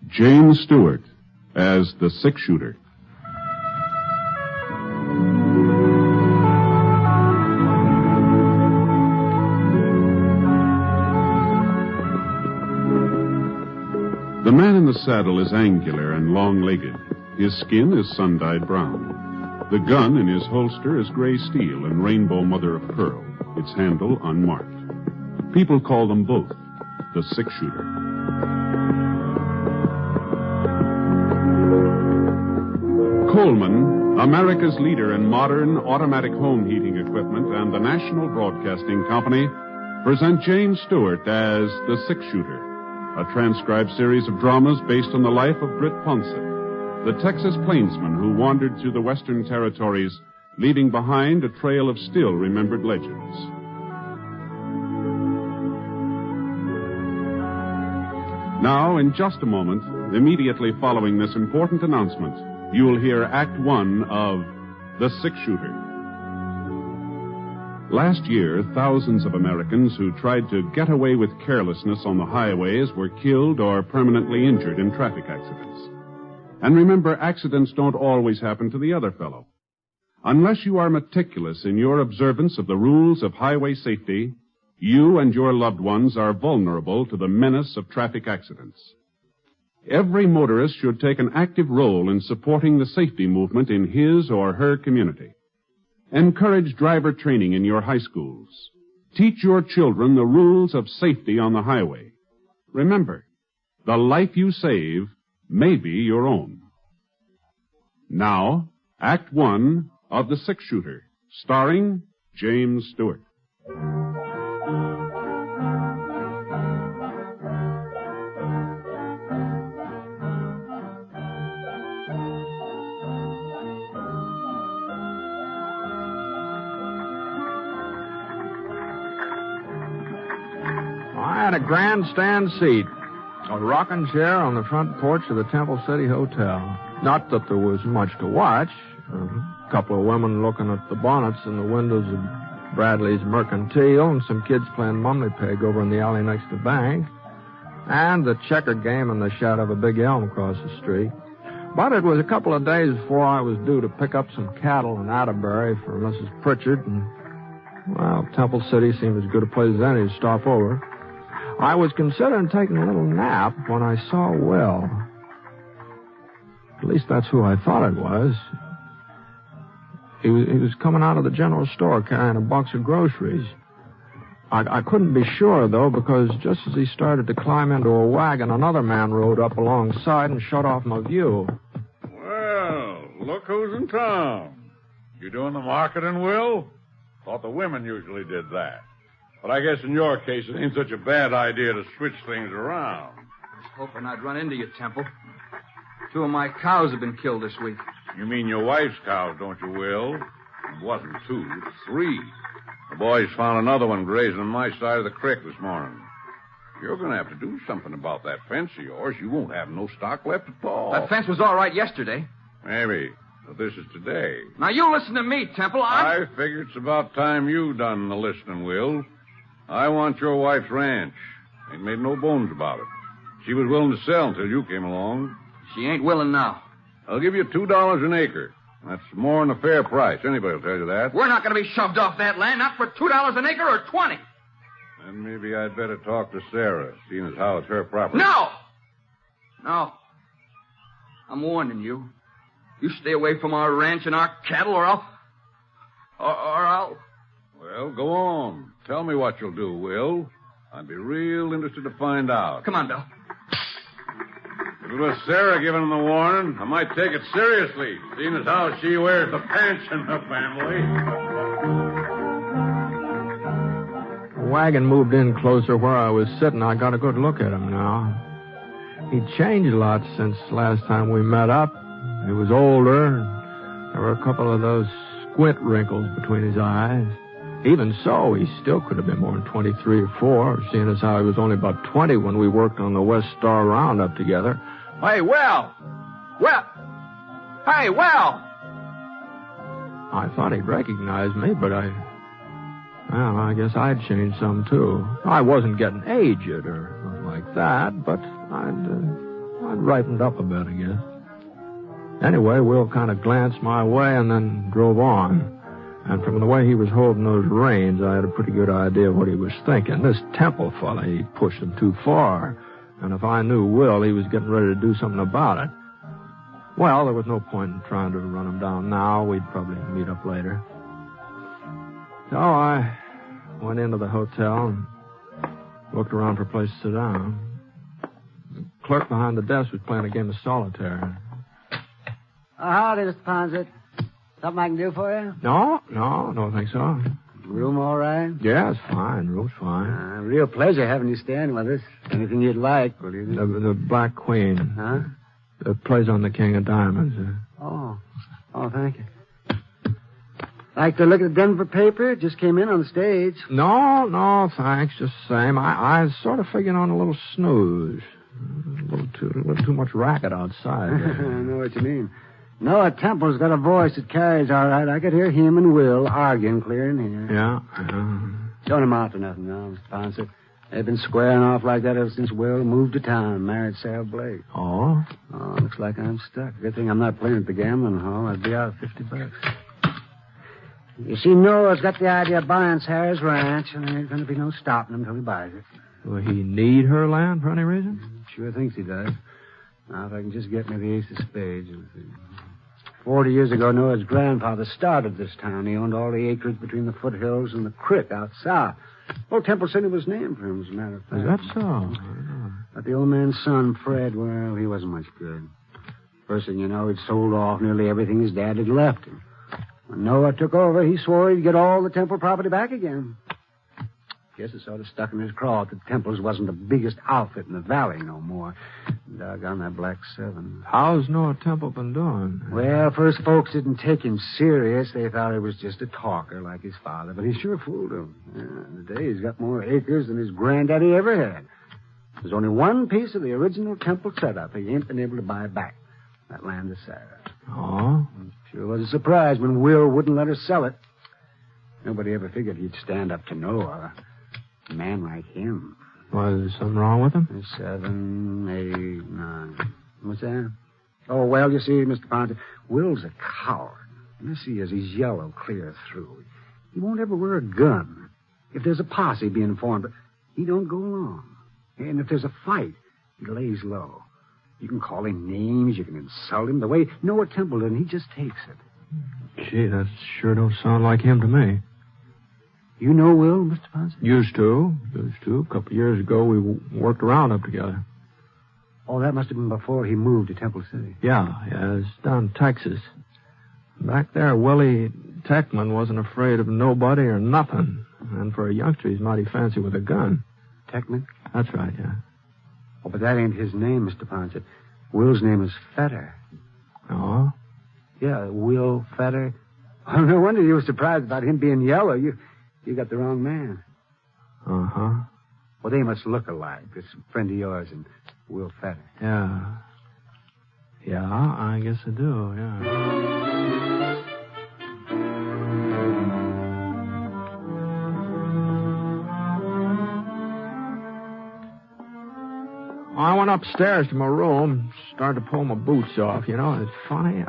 James Stewart as the six-shooter. The man in the saddle is angular and long-legged. His skin is sun-dyed brown. The gun in his holster is gray steel and rainbow mother of pearl, its handle unmarked. People call them both the six-shooter. Coleman, America's leader in modern automatic home heating equipment, and the National Broadcasting Company present James Stewart as the six-shooter, a transcribed series of dramas based on the life of Britt Ponset, the Texas plainsman who wandered through the Western Territories, leaving behind a trail of still-remembered legends. Now, in just a moment, immediately following this important announcement, you will hear Act One of The Six-Shooter. Last year, thousands of Americans who tried to get away with carelessness on the highways were killed or permanently injured in traffic accidents. And remember, accidents don't always happen to the other fellow. Unless you are meticulous in your observance of the rules of highway safety, you and your loved ones are vulnerable to the menace of traffic accidents. Every motorist should take an active role in supporting the safety movement in his or her community. Encourage driver training in your high schools. Teach your children the rules of safety on the highway. Remember, the life you save may be your own. Now, Act One of The Six-Shooter, starring James Stewart. I had a grandstand seat, a rocking chair on the front porch of the Temple City Hotel. Not that there was much to watch. A couple of women looking at the bonnets in the windows of Bradley's Mercantile, and some kids playing mummy peg over in the alley next to the bank, and the checker game in the shadow of a big elm across the street. But it was a couple of days before I was due to pick up some cattle in Atterbury for Mrs. Pritchard, and, well, Temple City seemed as good a place as any to stop over. I was considering taking a little nap when I saw Will. At least that's who I thought it was. He was coming out of the general store carrying a box of groceries. I couldn't be sure, though, because just as he started to climb into a wagon, another man rode up alongside and shut off my view. Well, look who's in town. You doing the marketing, Will? Thought the women usually did that. But I guess in your case, it ain't such a bad idea to switch things around. I was hoping I'd run into you, Temple. 2 of my cows have been killed this week. You mean your wife's cows, don't you, Will? It wasn't 2, it's 3. The boys found another one grazing on my side of the creek this morning. You're going to have to do something about that fence of yours. You won't have no stock left at all. That fence was all right yesterday. Maybe. But this is today. Now, you listen to me, Temple. I figure it's about time you done the listening, Will. I want your wife's ranch. Ain't made no bones about it. She was willing to sell until you came along. She ain't willing now. I'll give you $2 an acre. That's more than a fair price. Anybody will tell you that. We're not going to be shoved off that land, not for $2 an acre or 20. Then maybe I'd better talk to Sarah, seeing as how it's her property. No! I'm warning you. You stay away from our ranch and our cattle, or I'll... Well, go on. Tell me what you'll do, Will. I'd be real interested to find out. Come on, Bill. If it was Sarah giving him the warning, I might take it seriously, seeing as how she wears the pants in the family. The wagon moved in closer where I was sitting. I got a good look at him now. He'd changed a lot since last time we met up. He was older. There were a couple of those squint wrinkles between his eyes. Even so, he still could have been more than 23 or 4, seeing as how he was only about 20 when we worked on the West Star Roundup together. Hey, Will! Hey, Will! I thought he'd recognize me, but I guess I'd changed some, too. I wasn't getting aged or nothing like that, but I'd ripened up a bit, I guess. Anyway, Will kind of glanced my way and then drove on. And from the way he was holding those reins, I had a pretty good idea of what he was thinking. This Temple fella, he pushed him too far. And if I knew Will, he was getting ready to do something about it. Well, there was no point in trying to run him down now. We'd probably meet up later. So I went into the hotel and looked around for a place to sit down. The clerk behind the desk was playing a game of solitaire. Howdy, Mr. Ponset. Something I can do for you? No, don't think so. Room all right? Yeah, it's fine. Room's fine. Real pleasure having you staying with us. Anything you'd like, will you? The Black Queen. Huh? It plays on the King of Diamonds. Oh, thank you. Like to look at the Denver paper? It just came in on the stage. No, thanks. Just the same. I was sort of figuring on a little snooze. A little too much racket outside. I know what you mean. Noah Temple's got a voice that carries all right. I could hear him and Will arguing clear in here. Yeah? Don't amount to nothing now, Mr. Ponset. They've been squaring off like that ever since Will moved to town and married Sarah Blake. Oh? Oh, looks like I'm stuck. Good thing I'm not playing at the gambling hall. I'd be out $50. You see, Noah's got the idea of buying Sarah's ranch, and there ain't going to be no stopping him until he buys it. Will he need her land for any reason? Sure thinks he does. Now, if I can just get me the ace of spades. 40 years ago, Noah's grandfather started this town. He owned all the acreage between the foothills and the creek out south. Old Temple City was named for him, as a matter of fact. Is that so? But the old man's son, Fred, well, he wasn't much good. First thing you know, he'd sold off nearly everything his dad had left him. When Noah took over, he swore he'd get all the Temple property back again. Guess it sort of stuck in his craw that Temple's wasn't the biggest outfit in the valley no more. Doggone that Black Seven. How's Noah Temple been doing? Well, first folks didn't take him serious. They thought he was just a talker like his father, but he sure fooled them. Yeah, today he's got more acres than his granddaddy ever had. There's only one piece of the original Temple setup he ain't been able to buy back. That land of Sarah. Oh? Sure was a surprise when Will wouldn't let her sell it. Nobody ever figured he'd stand up to Noah. A man like him. Was something wrong with him? 7, 8, 9. What's that? Oh, well, you see, Mr. Ponset, Will's a coward. Yes, he is. He's yellow clear through. He won't ever wear a gun. If there's a posse being formed, but he don't go along. And if there's a fight, he lays low. You can call him names, you can insult him. The way Noah Temple did, he just takes it. Gee, that sure don't sound like him to me. You know Will, Mr. Ponset? Used to. A couple of years ago, we worked around up together. Oh, that must have been before he moved to Temple City. Yeah, it's down in Texas. Back there, Willie Techman wasn't afraid of nobody or nothing. And for a youngster, he's mighty fancy with a gun. Techman? That's right, yeah. Oh, but that ain't his name, Mr. Ponset. Will's name is Fetter. Oh? Yeah, Will Fetter. Oh, no wonder you were surprised about him being yellow. You got the wrong man. Uh-huh. Well, they must look alike. This friend of yours and Will Fetter. Yeah. Yeah, I guess I do, yeah. I went upstairs to my room, started to pull my boots off. You know, it's funny.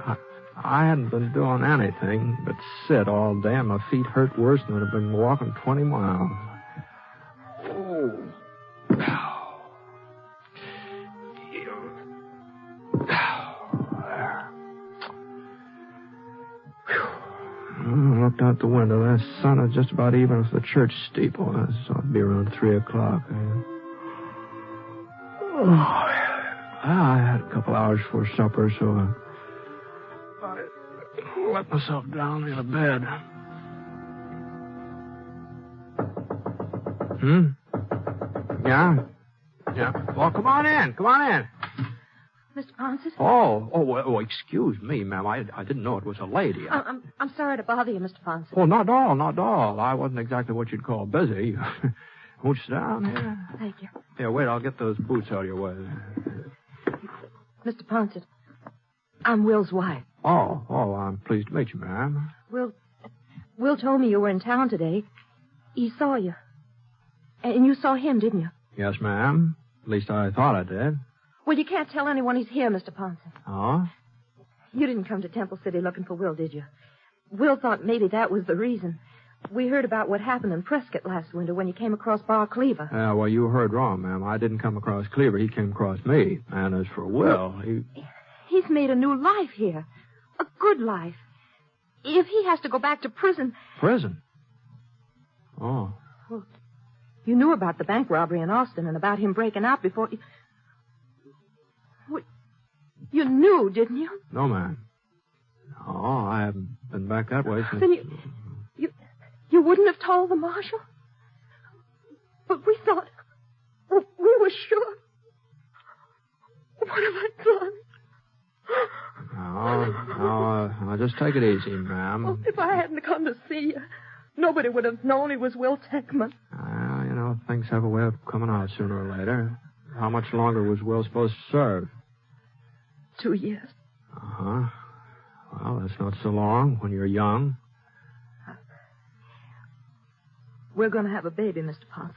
I hadn't been doing anything but sit all day, and my feet hurt worse than I'd been walking 20 miles. Oh. I looked out the window. The sun was just about even with the church steeple. So it'd be around 3 o'clock. I had a couple hours before supper, so I let myself down in a bed. Yeah. Well, come on in. Mr. Ponset? Oh, excuse me, ma'am. I didn't know it was a lady. I'm sorry to bother you, Mr. Ponset. Oh, not at all. I wasn't exactly what you'd call busy. Won't you sit down here? Thank you. Here, wait, I'll get those boots out of your way. Mr. Ponset, I'm Will's wife. Oh, I'm pleased to meet you, ma'am. Will told me you were in town today. He saw you. And you saw him, didn't you? Yes, ma'am. At least I thought I did. Well, you can't tell anyone he's here, Mr. Ponset. Oh? You didn't come to Temple City looking for Will, did you? Will thought maybe that was the reason. We heard about what happened in Prescott last winter when you came across Bar Cleaver. Yeah, well, you heard wrong, ma'am. I didn't come across Cleaver. He came across me. And as for Will, He's made a new life here. A good life. If he has to go back to prison... Prison? Oh. Well, you knew about the bank robbery in Austin and about him breaking out before... You knew, didn't you? No, ma'am. No, I haven't been back that way since... Then you wouldn't have told the marshal? But we thought... We were sure. What have I done? No, just take it easy, ma'am. Oh, if I hadn't come to see you, nobody would have known he was Will Techman. Things have a way of coming out sooner or later. How much longer was Will supposed to serve? 2 years. Uh-huh. Well, that's not so long when you're young. We're going to have a baby, Mr. Ponset.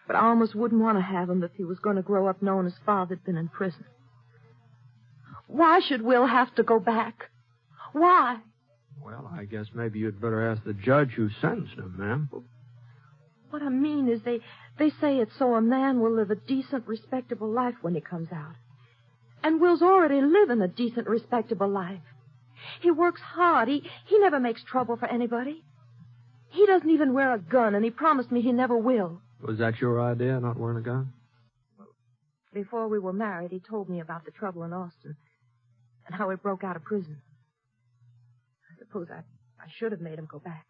But I almost wouldn't want to have him if he was going to grow up knowing his father'd been in prison. Why should Will have to go back? Why? Well, I guess maybe you'd better ask the judge who sentenced him, ma'am. What I mean is they say it's so a man will live a decent, respectable life when he comes out. And Will's already living a decent, respectable life. He works hard. He never makes trouble for anybody. He doesn't even wear a gun, and he promised me he never will. Was that your idea, not wearing a gun? Before we were married, he told me about the trouble in Austin and how he broke out of prison. I suppose I should have made him go back.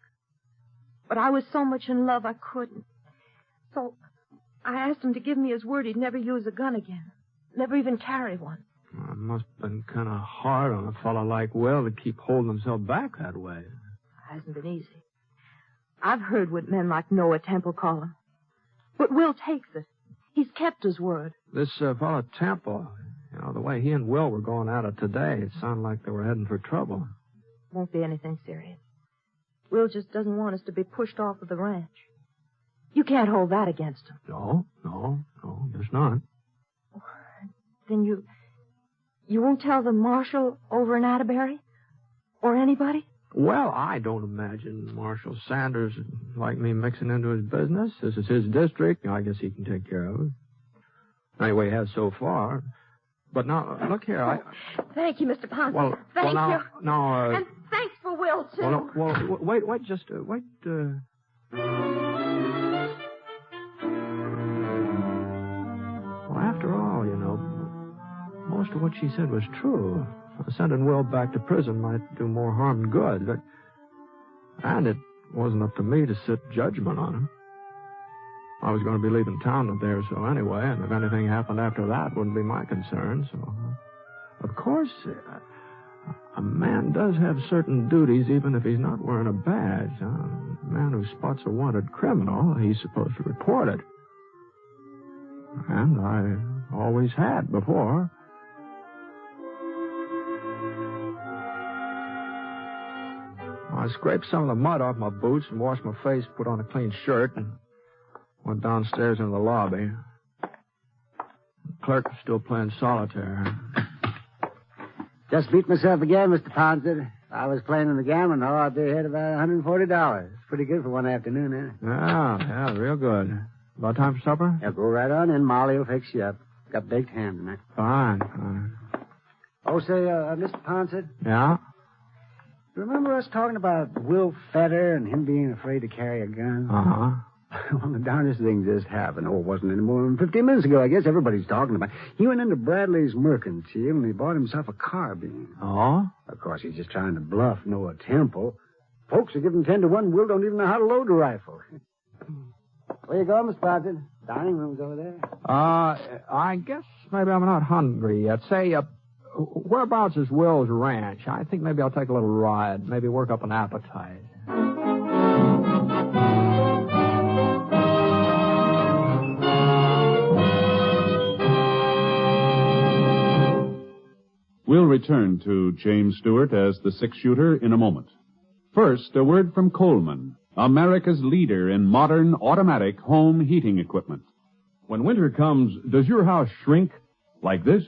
But I was so much in love I couldn't. So I asked him to give me his word he'd never use a gun again. Never even carry one. Well, it must have been kind of hard on a fellow like Will to keep holding himself back that way. It hasn't been easy. I've heard what men like Noah Temple call him. But Will takes it. He's kept his word. This fellow Temple, the way he and Will were going at it today, it sounded like they were heading for trouble. Won't be anything serious. Will just doesn't want us to be pushed off of the ranch. You can't hold that against him. No, there's not. Then you won't tell the marshal over in Atterbury? Or anybody? Well, I don't imagine Marshal Sanders would like me mixing into his business. This is his district. I guess he can take care of it. Anyway, he has so far. But now, look here, Thank you, Mr. Ponset. Well, Thank you. Now, and thanks for Will, too. Well, wait, Well, after all, most of what she said was true. Sending Will back to prison might do more harm than good. And it wasn't up to me to sit judgment on him. I was going to be leaving town up there so anyway, and if anything happened after that, wouldn't be my concern. So, of course, a man does have certain duties even if he's not wearing a badge. A man who spots a wanted criminal, he's supposed to report it. And I always had before. I scraped some of the mud off my boots and washed my face, put on a clean shirt, and went downstairs into the lobby. The clerk was still playing solitaire. Just beat myself again, Mr. Ponset. If I was playing in the gambling hall, I'd be ahead about $140. Pretty good for one afternoon, ain't it? Yeah, real good. About time for supper? Yeah, go right on in. Molly will fix you up. Got baked ham tonight. Fine. Oh, say, Mr. Ponset? Yeah? Remember us talking about Will Fetter and him being afraid to carry a gun? Uh-huh. Well, the darndest thing just happened. Oh, it wasn't any more than 15 minutes ago. I guess everybody's talking about it. He went into Bradley's mercantile and he bought himself a carbine. Oh? Of course, he's just trying to bluff Noah Temple. Folks are giving 10 to 1. Will don't even know how to load a rifle. Where you going, Mr. Bartell? Dining room's over there. I guess maybe I'm not hungry yet. Say, whereabouts is Will's ranch? I think maybe I'll take a little ride. Maybe work up an appetite. We'll return to James Stewart as the six-shooter in a moment. First, a word from Coleman, America's leader in modern automatic home heating equipment. When winter comes, does your house shrink like this?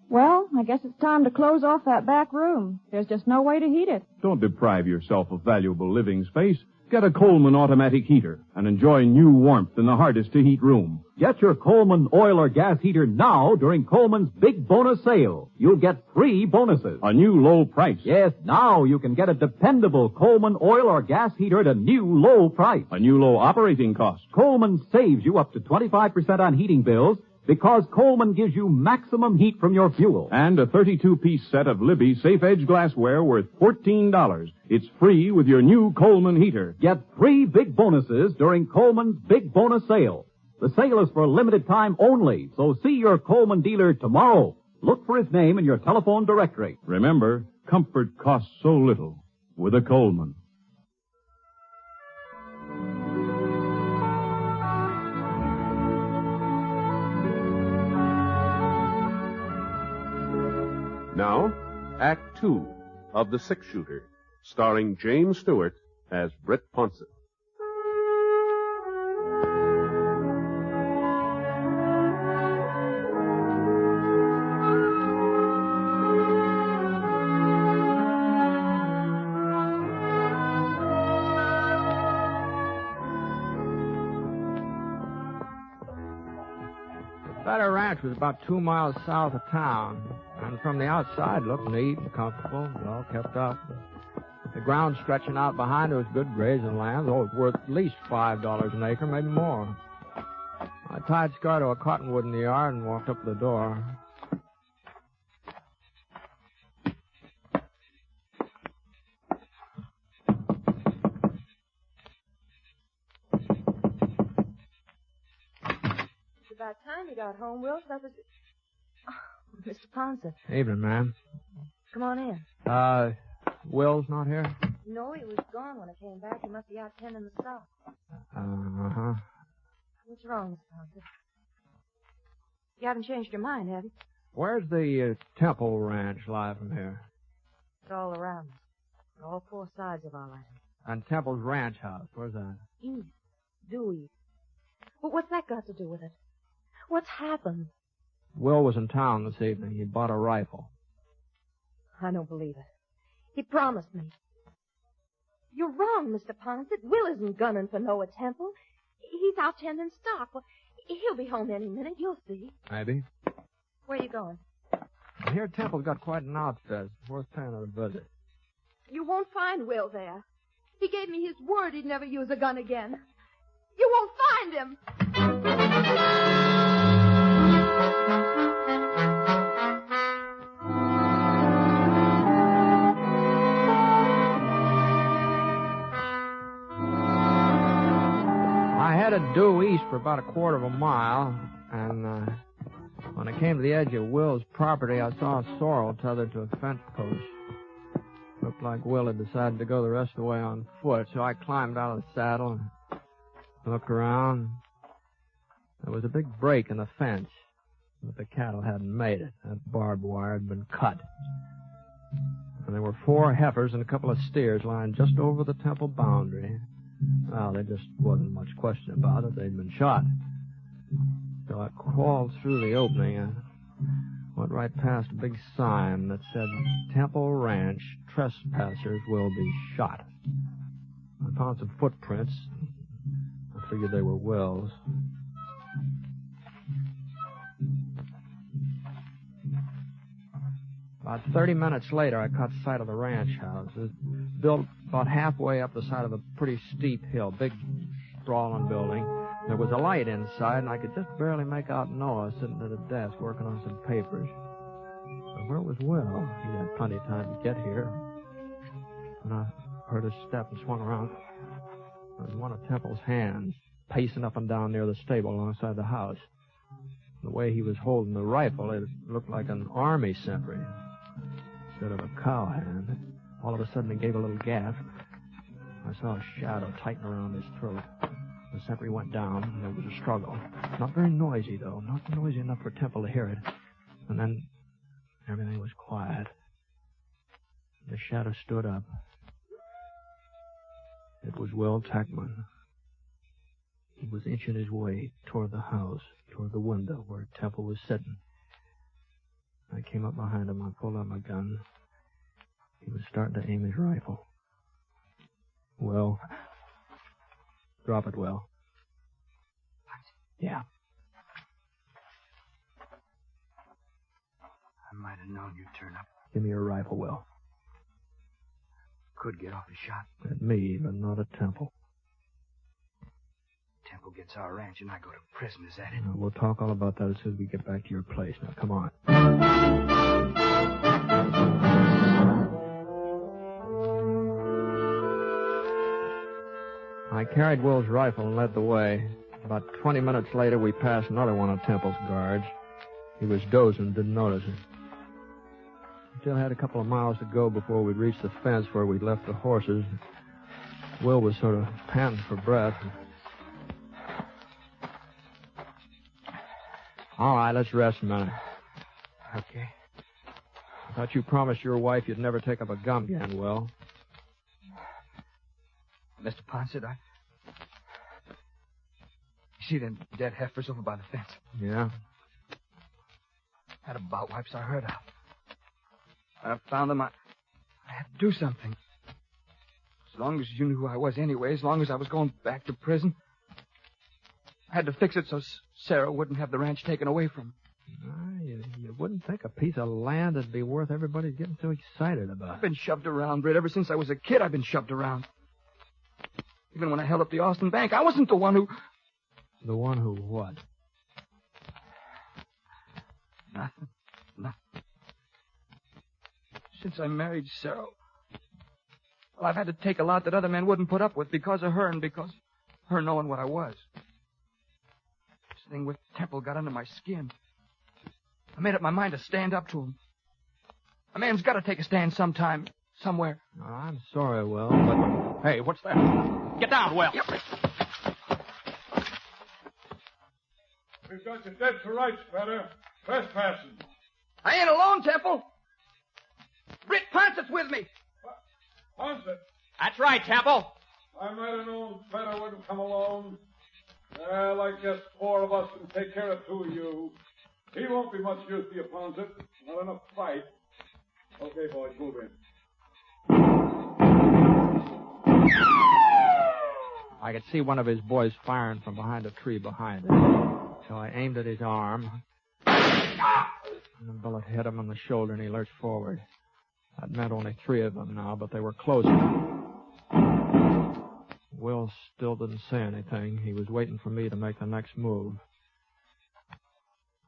Well, I guess it's time to close off that back room. There's just no way to heat it. Don't deprive yourself of valuable living space. Get a Coleman automatic heater and enjoy new warmth in the hardest-to-heat room. Get your Coleman oil or gas heater now during Coleman's big bonus sale. You'll get 3 bonuses. A new low price. Yes, now you can get a dependable Coleman oil or gas heater at a new low price. A new low operating cost. Coleman saves you up to 25% on heating bills because Coleman gives you maximum heat from your fuel. And a 32-piece set of Libby Safe Edge glassware worth $14. It's free with your new Coleman heater. Get 3 big bonuses during Coleman's big bonus sale. The sale is for a limited time only, so see your Coleman dealer tomorrow. Look for his name in your telephone directory. Remember, comfort costs so little with a Coleman. Now, Act 2 of The Six Shooter, starring James Stewart as Britt Ponset. That ranch was about 2 miles south of town, and from the outside looked neat and comfortable, well kept up. The ground stretching out behind it was good grazing land, though it was worth at least $5 an acre, maybe more. I tied Scar to a cottonwood in the yard and walked up to the door. About time you got home, Will. That was... Oh, Mr. Ponset. Evening, ma'am. Come on in. Will's not here? No, he was gone when I came back. He must be out tending the stock. Uh-huh. What's wrong, Mr. Ponset? You haven't changed your mind, have you? Where's the Temple Ranch lie from here? It's all around us. On all 4 sides of our land. And Temple's ranch house, where's that? East. Due east. But what's that got to do with it? What's happened? Will was in town this evening. He bought a rifle. I don't believe it. He promised me. You're wrong, Mr. Ponset. Will isn't gunning for Noah Temple. He's out tending stock. Well, he'll be home any minute. You'll see. Maybe. Where are you going? I hear Temple's got quite an outfit. It's worth paying it a visit. You won't find Will there. He gave me his word he'd never use a gun again. You won't find him. I headed due east for about a quarter of a mile, and when I came to the edge of Will's property, I saw a sorrel tethered to a fence post. Looked like Will had decided to go the rest of the way on foot, so I climbed out of the saddle and looked around. There was a big break in the fence, but the cattle hadn't made it. That barbed wire had been cut. And there were 4 heifers and a couple of steers lying just over the Temple boundary. Well, there just wasn't much question about it. They'd been shot. So I crawled through the opening and went right past a big sign that said, Temple Ranch, trespassers will be shot. I found some footprints. I figured they were Will's. About 30 minutes later, I caught sight of the ranch house. It was built about halfway up the side of a pretty steep hill, big, sprawling building. There was a light inside, and I could just barely make out Noah sitting at a desk working on some papers. But where was Will? He had plenty of time to get here. When I heard his step and swung around, there was one of Temple's hands pacing up and down near the stable alongside the house. The way he was holding the rifle, it looked like an army sentry instead of a cowhand. All of a sudden, he gave a little gasp. I saw a shadow tighten around his throat. The sentry went down, and there was a struggle. Not very noisy, though. Not noisy enough for Temple to hear it. And then everything was quiet. The shadow stood up. It was Will Techman. He was inching his way toward the house, toward the window where Temple was sitting. I came up behind him. I pulled out my gun. He was starting to aim his rifle. Will. Drop it, Will. Yeah. I might have known you'd turn up. Give me your rifle, Will. Could get off a shot. At me, but not at Temple. Temple gets our ranch and I go to prison, is that it? We'll talk all about that as soon as we get back to your place. Now, come on. I carried Will's rifle and led the way. About 20 minutes later, we passed another one of Temple's guards. He was dozing, didn't notice it. Still had a couple of miles to go before we'd reached the fence where we'd left the horses. Will was sort of panting for breath. All right, let's rest a minute. Okay. I thought you promised your wife you'd never take up a gun again, Will. Mr. Ponset, You see them dead heifers over by the fence? Yeah? Had about wipes I heard of. I found them. I had to do something. As long as you knew who I was anyway, as long as I was going back to prison, I had to fix it so Sarah wouldn't have the ranch taken away from her. You wouldn't think a piece of land would be worth everybody getting so excited about. I've been shoved around, Britt. Ever since I was a kid, I've been shoved around. Even when I held up the Austin Bank, I wasn't the one who... The one who what? Nothing. Since I married Sarah, well, I've had to take a lot that other men wouldn't put up with because of her and because of her knowing what I was. This thing with Temple got under my skin. I made up my mind to stand up to him. A man's got to take a stand sometime, somewhere. I'm sorry, Will, but... Hey, what's that? Get down, Will. Yep. We've got you dead to rights, fella. Trespassing. I ain't alone, Temple. Britt Ponset's with me. Ponset? That's right, Temple. I might have known Feta wouldn't come alone. Well, I guess 4 of us can take care of 2 of you. He won't be much use to you, Ponset. Not enough fight. Okay, boys, move in. I could see one of his boys firing from behind a tree behind him. So I aimed at his arm. And the bullet hit him on the shoulder, and he lurched forward. That meant only 3 of them now, but they were closer. Will still didn't say anything. He was waiting for me to make the next move.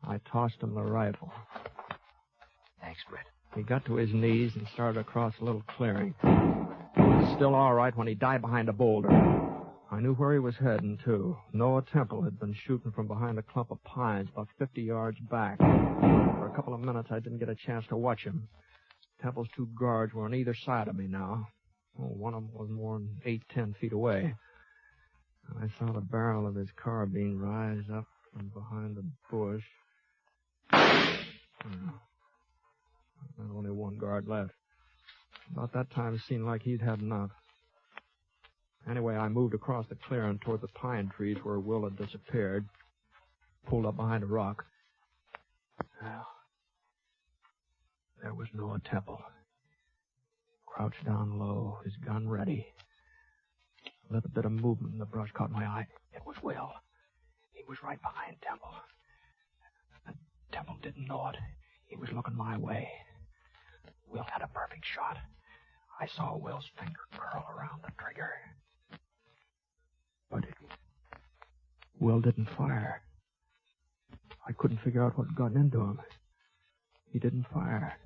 I tossed him the rifle. Thanks, Britt. He got to his knees and started across a little clearing. He was still all right when he died behind a boulder. I knew where he was heading, too. Noah Temple had been shooting from behind a clump of pines about 50 yards back. For a couple of minutes, I didn't get a chance to watch him. Temple's 2 guards were on either side of me now. One of them was more than 8-10 feet away. I saw the barrel of his carbine rise up from behind the bush. There's only 1 guard left. About that time, it seemed like he'd had enough. Anyway, I moved across the clearing toward the pine trees where Will had disappeared. Pulled up behind a rock. Well, there was Noah Temple. Crouched down low, his gun ready. A little bit of movement in the brush caught my eye. It was Will. He was right behind Temple. But Temple didn't know it. He was looking my way. Will had a perfect shot. I saw Will's finger curl around the trigger. But Will didn't fire. I couldn't figure out what had gotten into him. He didn't fire.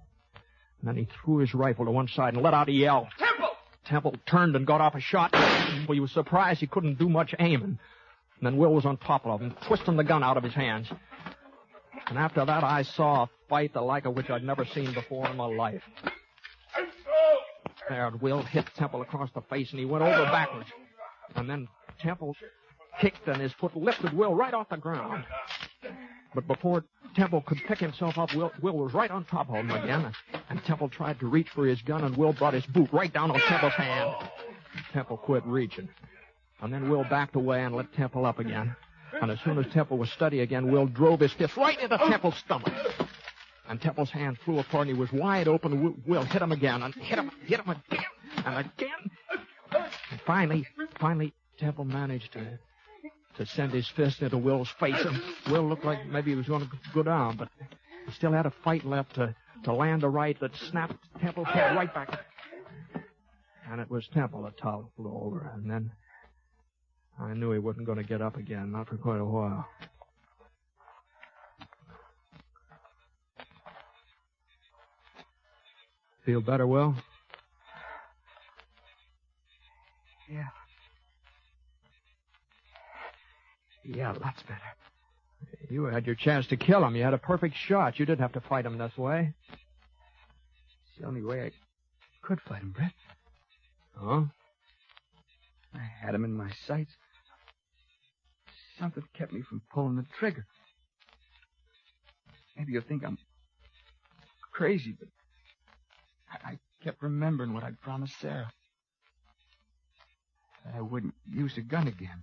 And then he threw his rifle to one side and let out a yell. Temple! Temple turned and got off a shot. Well, he was surprised he couldn't do much aiming. And then Will was on top of him, twisting the gun out of his hands. And after that, I saw a fight the like of which I'd never seen before in my life. There, Will hit Temple across the face, and he went over backwards. And then Temple kicked, and his foot lifted Will right off the ground. But before Temple could pick himself up, Will was right on top of him again. And Temple tried to reach for his gun, and Will brought his boot right down on Temple's hand. Temple quit reaching. And then Will backed away and let Temple up again. And as soon as Temple was steady again, Will drove his fist right into Temple's stomach. And Temple's hand flew apart and he was wide open. Will hit him again and hit him again and again. And finally, Temple managed to send his fist into Will's face. And Will looked like maybe he was going to go down, but he still had a fight left to land a right that snapped Temple's head right back. And it was Temple that toppled over. And then I knew he wasn't going to get up again, not for quite a while. Feel better, Will? Yeah. Yeah, lots better. You had your chance to kill him. You had a perfect shot. You didn't have to fight him this way. It's the only way I could fight him, Britt. Huh? I had him in my sights. Something kept me from pulling the trigger. Maybe you'll think I'm crazy, but I kept remembering what I'd promised Sarah. That I wouldn't use a gun again.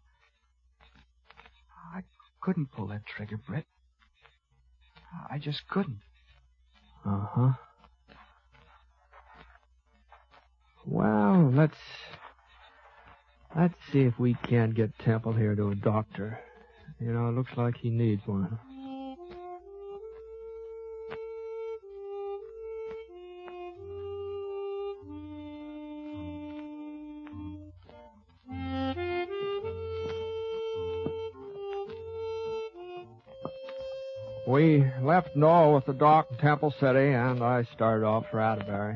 I couldn't pull that trigger, Britt. I just couldn't. Uh-huh. Well, let's see if we can't get Temple here to a doctor. You know, it looks like he needs one. We left Noel with the doc in Temple City, and I started off for Atterbury.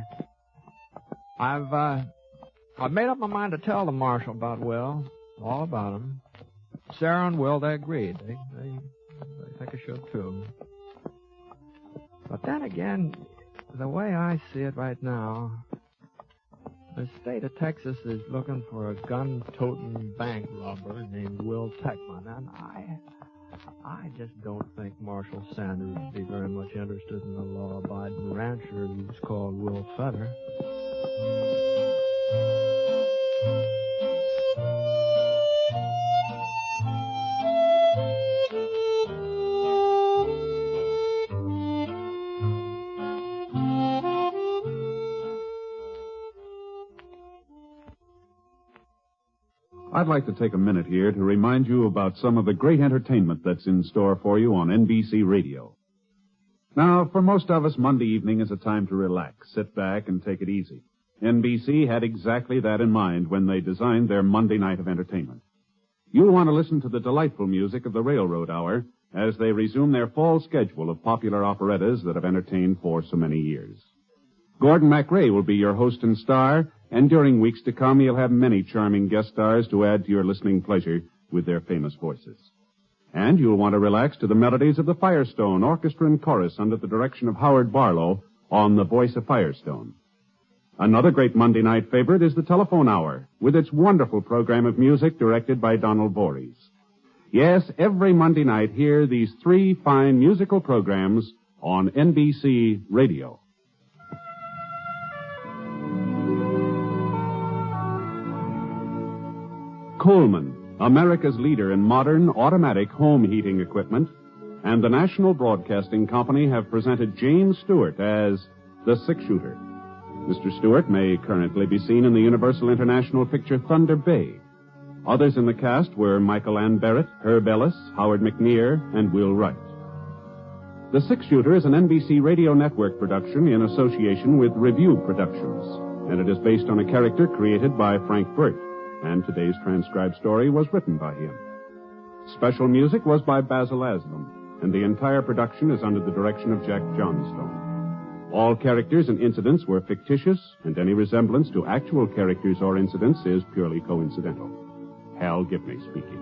I've made up my mind to tell the marshal about Will, all about him. Sarah and Will, they agreed. They think I should, too. But then again, the way I see it right now, the state of Texas is looking for a gun-toting bank robber named Will Techman, and I just don't think Marshal Sanders would be very much interested in a law-abiding rancher who's called Will Feather. I'd like to take a minute here to remind you about some of the great entertainment that's in store for you on NBC Radio. Now, for most of us, Monday evening is a time to relax, sit back, and take it easy. NBC had exactly that in mind when they designed their Monday night of entertainment. You'll want to listen to the delightful music of the Railroad Hour as they resume their fall schedule of popular operettas that have entertained for so many years. Gordon MacRae will be your host and star, and during weeks to come, he'll have many charming guest stars to add to your listening pleasure with their famous voices. And you'll want to relax to the melodies of the Firestone Orchestra and Chorus under the direction of Howard Barlow on The Voice of Firestone. Another great Monday night favorite is the Telephone Hour, with its wonderful program of music directed by Donald Voorhees. Yes, every Monday night, hear these three fine musical programs on NBC Radio. Coleman, America's leader in modern automatic home heating equipment, and the National Broadcasting Company have presented James Stewart as the Six-Shooter. Mr. Stewart may currently be seen in the Universal International picture Thunder Bay. Others in the cast were Michael Ann Barrett, Herb Ellis, Howard McNear, and Will Wright. The Six-Shooter is an NBC Radio Network production in association with Review Productions, and it is based on a character created by Frank Burt. And today's transcribed story was written by him. Special music was by Basil Aslam, and the entire production is under the direction of Jack Johnstone. All characters and incidents were fictitious, and any resemblance to actual characters or incidents is purely coincidental. Hal Gibney speaking.